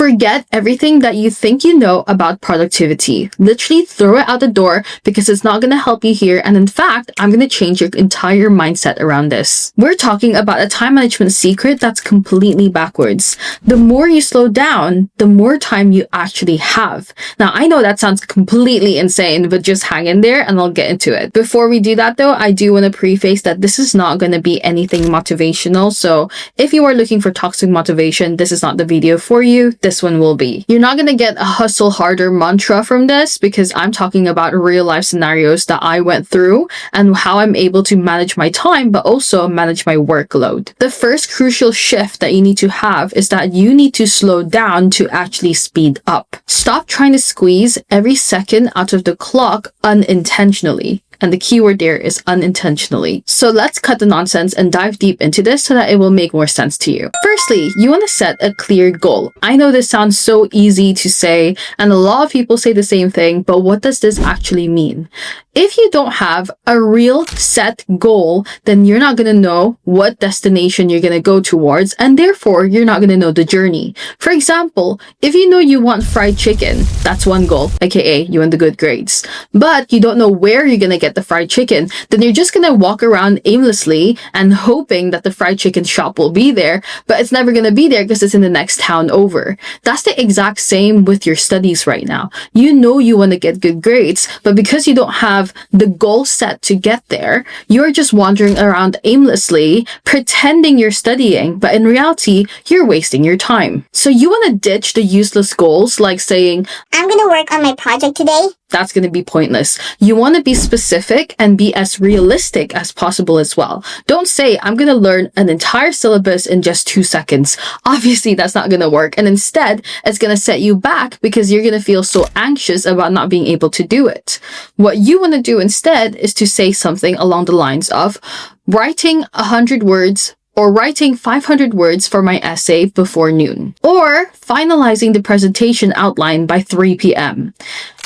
Forget everything that you think you know about productivity. Literally throw it out the door because it's not going to help you here. And in fact, I'm going to change your entire mindset around this. We're talking about a time management secret that's completely backwards. The more you slow down, the more time you actually have. Now, I know that sounds completely insane, but just hang in there and I'll get into it. Before we do that though, I do want to preface that this is not going to be anything motivational. So if you are looking for toxic motivation, this is not the video for you. This one will be. You're not going to get a hustle harder mantra from this because I'm talking about real life scenarios that I went through and how I'm able to manage my time, but also manage my workload. The first crucial shift that you need to have is that you need to slow down to actually speed up. Stop trying to squeeze every second out of the clock unintentionally. And the keyword there is unintentionally. So let's cut the nonsense and dive deep into this so that it will make more sense to you. Firstly, you want to set a clear goal. I know this sounds so easy to say, and a lot of people say the same thing, but what does this actually mean? If you don't have a real set goal, then you're not going to know what destination you're going to go towards, and therefore you're not going to know the journey. For example, if you know you want fried chicken, that's one goal, aka you want the good grades, but you don't know where you're going to get the fried chicken, then you're just going to walk around aimlessly and hoping that the fried chicken shop will be there, but it's never going to be there because it's in the next town over. That's the exact same with your studies right now. You know you want to get good grades, but because you don't have the goal set to get there, you're just wandering around aimlessly, pretending you're studying, but in reality, you're wasting your time. So you want to ditch the useless goals like saying, I'm going to work on my project today. That's going to be pointless. You want to be specific and be as realistic as possible as well. Don't say, I'm going to learn an entire syllabus in just 2 seconds. Obviously, that's not going to work. And instead, it's going to set you back because you're going to feel so anxious about not being able to do it. What you want to do instead is to say something along the lines of writing 100 words or writing 500 words for my essay before noon, or finalizing the presentation outline by 3 p.m.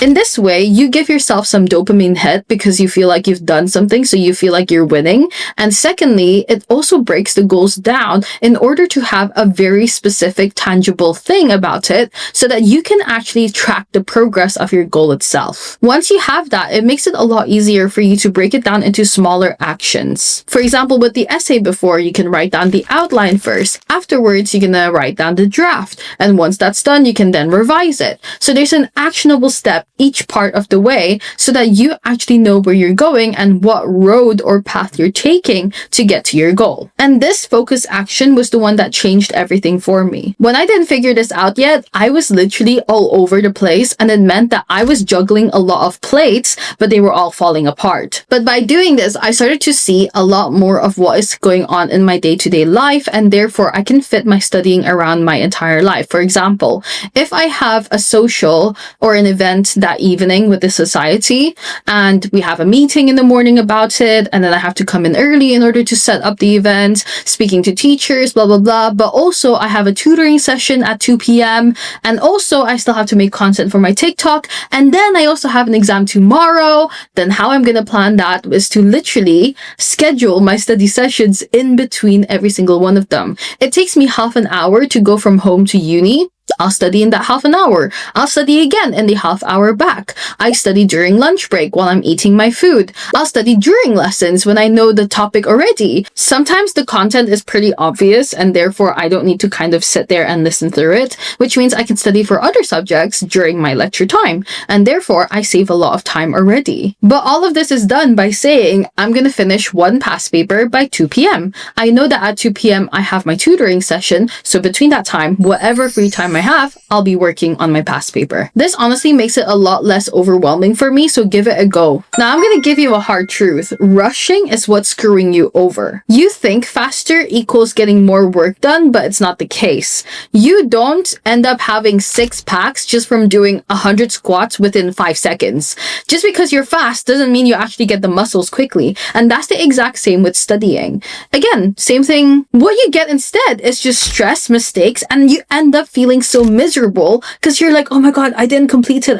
In this way, you give yourself some dopamine hit because you feel like you've done something, so you feel like you're winning. And secondly, it also breaks the goals down in order to have a very specific, tangible thing about it so that you can actually track the progress of your goal itself. Once you have that, it makes it a lot easier for you to break it down into smaller actions. For example, with the essay before, you can write down the outline first. Afterwards, you're gonna write down the draft. And once that's done, you can then revise it. So there's an actionable step each part of the way so that you actually know where you're going and what road or path you're taking to get to your goal. And this focus action was the one that changed everything for me. When I didn't figure this out yet, I was literally all over the place, and it meant that I was juggling a lot of plates, but they were all falling apart. But by doing this, I started to see a lot more of what is going on in my day-to-day life, and therefore I can fit my studying around my entire life. For example, if I have a social or an event that evening with the society and we have a meeting in the morning about it, and then I have to come in early in order to set up the event, speaking to teachers, blah, blah, blah. But also I have a tutoring session at 2 p.m. and also I still have to make content for my TikTok. And then I also have an exam tomorrow. Then how I'm going to plan that is to literally schedule my study sessions in between every single one of them. It takes me half an hour to go from home to uni. I'll study in that half an hour. I'll study again in the half hour back. I study during lunch break while I'm eating my food. I'll study during lessons when I know the topic already. Sometimes the content is pretty obvious and therefore I don't need to kind of sit there and listen through it, which means I can study for other subjects during my lecture time. And therefore I save a lot of time already. But all of this is done by saying I'm going to finish one past paper by 2 p.m. I know that at 2 p.m. I have my tutoring session. So between that time, whatever free time I have, I'll be working on my past paper. This honestly makes it a lot less overwhelming for me, so give it a go. Now I'm gonna give you a hard truth. Rushing is what's screwing you over. You think faster equals getting more work done, but it's not the case. You don't end up having 6 packs just from doing 100 squats within 5 seconds. Just because you're fast doesn't mean you actually get the muscles quickly. And that's the exact same with studying. Again, same thing. What you get instead is just stress, mistakes, and you end up feeling so miserable because you're like, oh my God, I didn't complete it.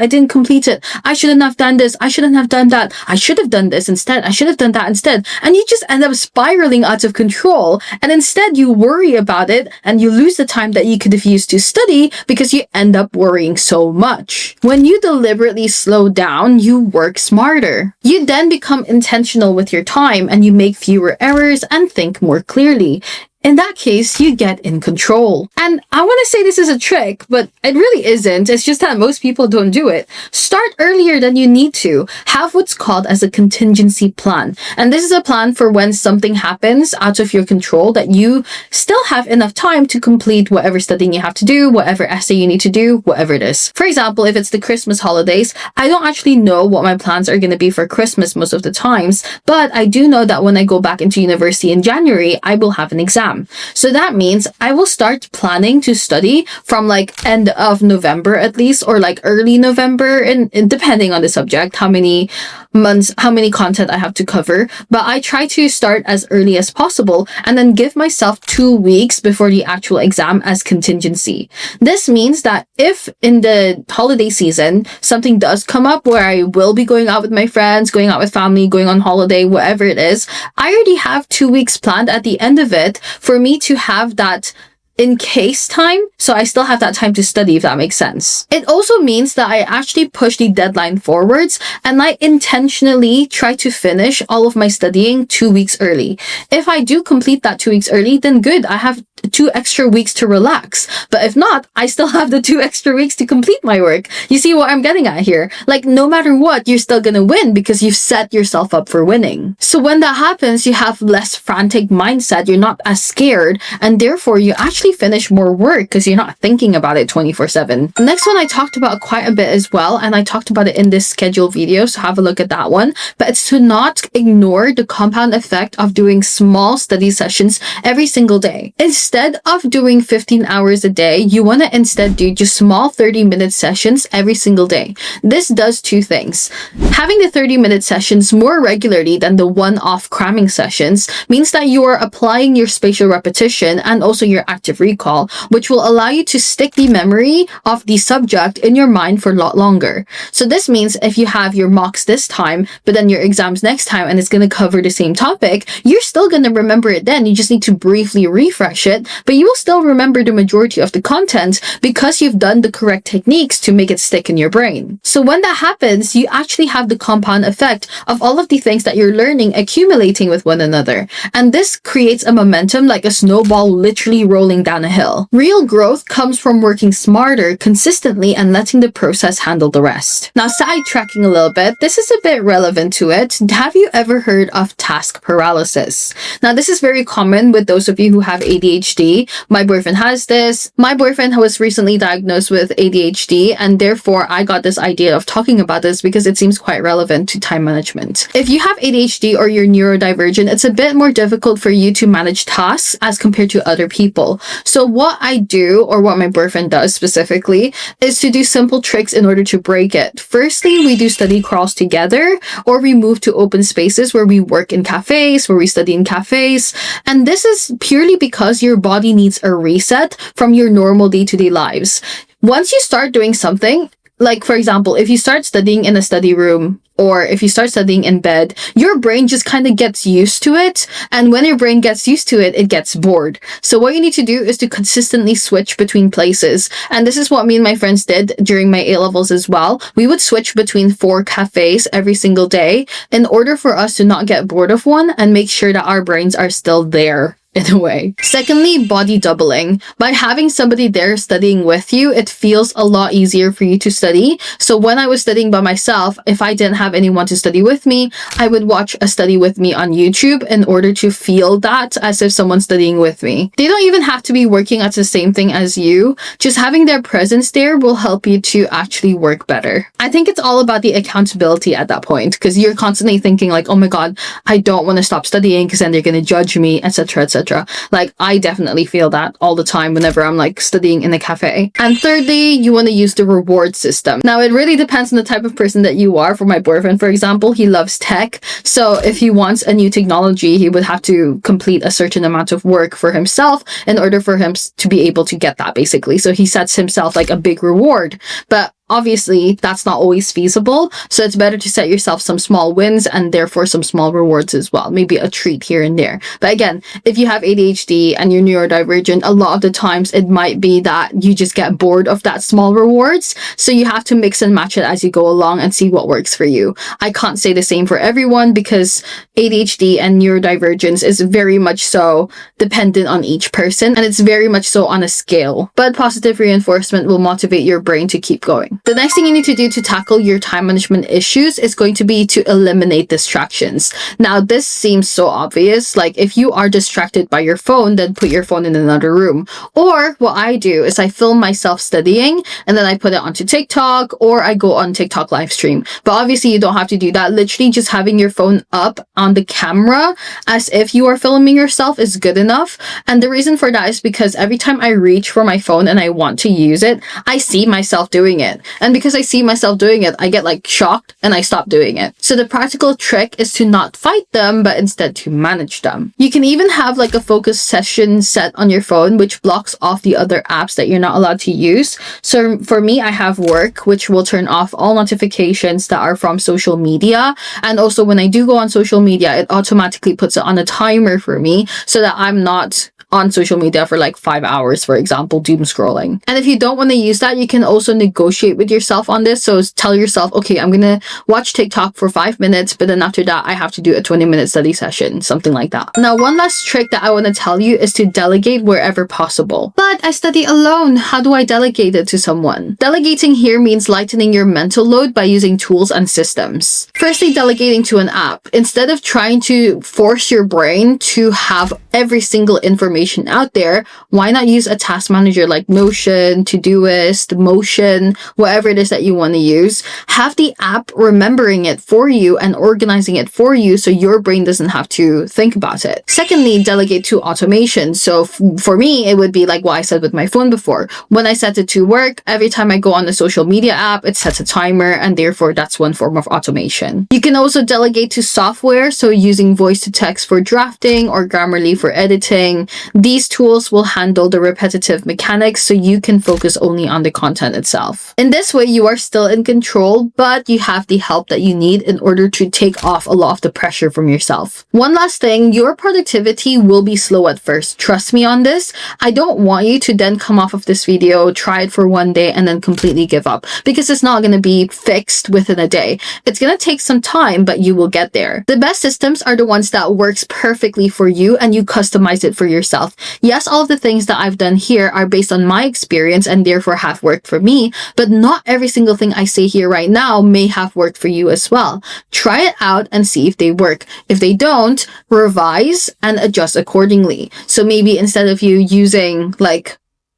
I shouldn't have done this. I shouldn't have done that. I should have done this instead. I should have done that instead. And you just end up spiraling out of control. And instead you worry about it and you lose the time that you could have used to study because you end up worrying so much. When you deliberately slow down, you work smarter. You then become intentional with your time and you make fewer errors and think more clearly. In that case, you get in control. And I want to say this is a trick, but it really isn't. It's just that most people don't do it. Start earlier than you need to. Have what's called as a contingency plan. And this is a plan for when something happens out of your control that you still have enough time to complete whatever studying you have to do, whatever essay you need to do, whatever it is. For example, if it's the Christmas holidays, I don't actually know what my plans are going to be for Christmas most of the times, but I do know that when I go back into university in January, I will have an exam. So that means I will start planning to study from like end of November at least, or like early November, and depending on the subject, how many months, how many content I have to cover. But I try to start as early as possible and then give myself 2 weeks before the actual exam as contingency. This means that if in the holiday season, something does come up where I will be going out with my friends, going out with family, going on holiday, whatever it is, I already have 2 weeks planned at the end of it for me to have that in case time, so I still have that time to study, if that makes sense. It also means that I actually push the deadline forwards and I intentionally try to finish all of my studying 2 weeks early. If I do complete that 2 weeks early, then good, I have 2 extra weeks to relax. But if not, I still have the 2 extra weeks to complete my work. You see what I'm getting at here? Like, no matter what, you're still gonna win because you've set yourself up for winning. So when that happens, you have less frantic mindset, you're not as scared, and therefore you actually finish more work because you're not thinking about it 24/7. Next one I talked about quite a bit as well, and I talked about it in this schedule video, so have a look at that one. But it's to not ignore the compound effect of doing small study sessions every single day. Instead of doing 15 hours a day, you want to instead do just small 30-minute sessions every single day. This does 2 things. Having the 30-minute sessions more regularly than the one-off cramming sessions means that you are applying your spatial repetition and also your active recall, which will allow you to stick the memory of the subject in your mind for a lot longer. So this means if you have your mocks this time, but then your exams next time, and it's going to cover the same topic, you're still going to remember it then. You just need to briefly refresh it, but you will still remember the majority of the content because you've done the correct techniques to make it stick in your brain. So when that happens, you actually have the compound effect of all of the things that you're learning accumulating with one another. And this creates a momentum like a snowball literally rolling down a hill. Real growth comes from working smarter consistently and letting the process handle the rest. Now, sidetracking a little bit, this is a bit relevant to it. Have you ever heard of task paralysis? Now, this is very common with those of you who have ADHD. My boyfriend has this. My boyfriend was recently diagnosed with ADHD, and therefore I got this idea of talking about this because it seems quite relevant to time management. If you have ADHD or you're neurodivergent, it's a bit more difficult for you to manage tasks as compared to other people. So what I do, or what my boyfriend does specifically, is to do simple tricks in order to break it. Firstly, we do study crawls together, or we move to open spaces where we work in cafes, where we study in cafes. And this is purely because your body needs a reset from your normal day-to-day lives. Once you start doing something, like for example, if you start studying in a study room, or if you start studying in bed, your brain just kind of gets used to it. And when your brain gets used to it, it gets bored. So what you need to do is to consistently switch between places. And this is what me and my friends did during my A-levels as well. We would switch between 4 cafes every single day in order for us to not get bored of one and make sure that our brains are still there in a way. Secondly, body doubling. By having somebody there studying with you, it feels a lot easier for you to study. So when I was studying by myself, if I didn't have anyone to study with me, I would watch a study with me on YouTube in order to feel that as if someone's studying with me. They don't even have to be working at the same thing as you. Just having their presence there will help you to actually work better. I think it's all about the accountability at that point, because you're constantly thinking like, oh my God, I don't want to stop studying because then they're going to judge me, etc., etc. etc. Like, I definitely feel that all the time whenever I'm like studying in a cafe. And thirdly, you want to use the reward system. Now, it really depends on the type of person that you are. For my boyfriend, for example, he loves tech. So if he wants a new technology, he would have to complete a certain amount of work for himself in order for him to be able to get that, basically. So he sets himself like a big reward. But obviously, that's not always feasible. So it's better to set yourself some small wins and therefore some small rewards as well. Maybe a treat here and there. But again, if you have ADHD and you're neurodivergent, a lot of the times it might be that you just get bored of that small rewards. So you have to mix and match it as you go along and see what works for you. I can't say the same for everyone because ADHD and neurodivergence is very much so dependent on each person, and it's very much so on a scale. But positive reinforcement will motivate your brain to keep going. The next thing you need to do to tackle your time management issues is going to be to eliminate distractions. Now, this seems so obvious. Like, if you are distracted by your phone, then put your phone in another room. Or what I do is I film myself studying and then I put it onto TikTok, or I go on TikTok live stream. But obviously you don't have to do that. Literally just having your phone up on the camera as if you are filming yourself is good enough. And the reason for that is because every time I reach for my phone and I want to use it, I see myself doing it. And because I see myself doing it, I get like shocked and I stop doing it. So the practical trick is to not fight them, but instead to manage them. You can even have like a focus session set on your phone, which blocks off the other apps that you're not allowed to use. So for me, I have work, which will turn off all notifications that are from social media. And also when I do go on social media, it automatically puts it on a timer for me so that I'm not on social media for like 5 hours, for example, doom scrolling. And if you don't want to use that, you can also negotiate with yourself on this. So tell yourself, okay, I'm going to watch TikTok for 5 minutes, but then after that, I have to do a 20-minute study session, something like that. Now, one last trick that I want to tell you is to delegate wherever possible. But I study alone. How do I delegate it to someone? Delegating here means lightening your mental load by using tools and systems. Firstly, delegating to an app. Instead of trying to force your brain to have every single information out there, why not use a task manager like Notion, Todoist, Motion, whatever it is that you want to use. Have the app remembering it for you and organizing it for you so your brain doesn't have to think about it. Secondly, delegate to automation. So for me, it would be like what I said with my phone before. When I set it to work, every time I go on the social media app, it sets a timer, and therefore that's one form of automation. You can also delegate to software, so using voice to text for drafting or Grammarly for editing. These tools will handle the repetitive mechanics so you can focus only on the content itself. In this way, you are still in control, but you have the help that you need in order to take off a lot of the pressure from yourself. One last thing, your productivity will be slow at first. Trust me on this. I don't want you to then come off of this video, try it for one day, and then completely give up, because it's not going to be fixed within a day. It's going to take some time, but you will get there. The best systems are the ones that works perfectly for you and you customize it for yourself. Yes, all of the things that I've done here are based on my experience and therefore have worked for me, but not every single thing I say here right now may have worked for you as well. Try it out and see if they work. If they don't, revise and adjust accordingly. So maybe instead of you using like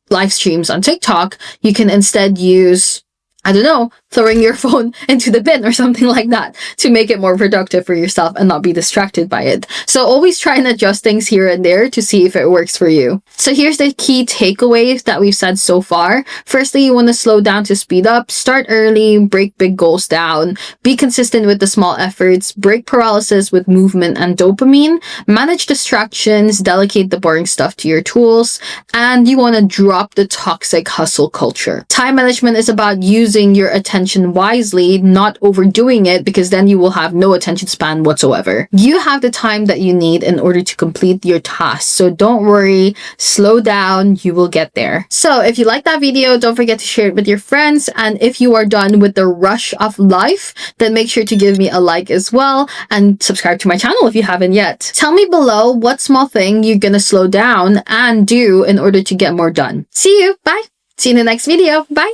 live streams on TikTok, you can instead use, I don't know, throwing your phone into the bin or something like that to make it more productive for yourself and not be distracted by it. So always try and adjust things here and there to see if it works for you. So here's the key takeaways that we've said so far. Firstly, you want to slow down to speed up, start early, break big goals down, be consistent with the small efforts, break paralysis with movement and dopamine, manage distractions, delegate the boring stuff to your tools, and you want to drop the toxic hustle culture. Time management is about using your attention wisely, not overdoing it, because then you will have no attention span whatsoever. You have the time that you need in order to complete your tasks, so don't worry, slow down, you will get there. So if you like that video, don't forget to share it with your friends, and if you are done with the rush of life, then make sure to give me a like as well, and subscribe to my channel if you haven't yet. Tell me below what small thing you're gonna slow down and do in order to get more done. See you, bye! See you in the next video, bye!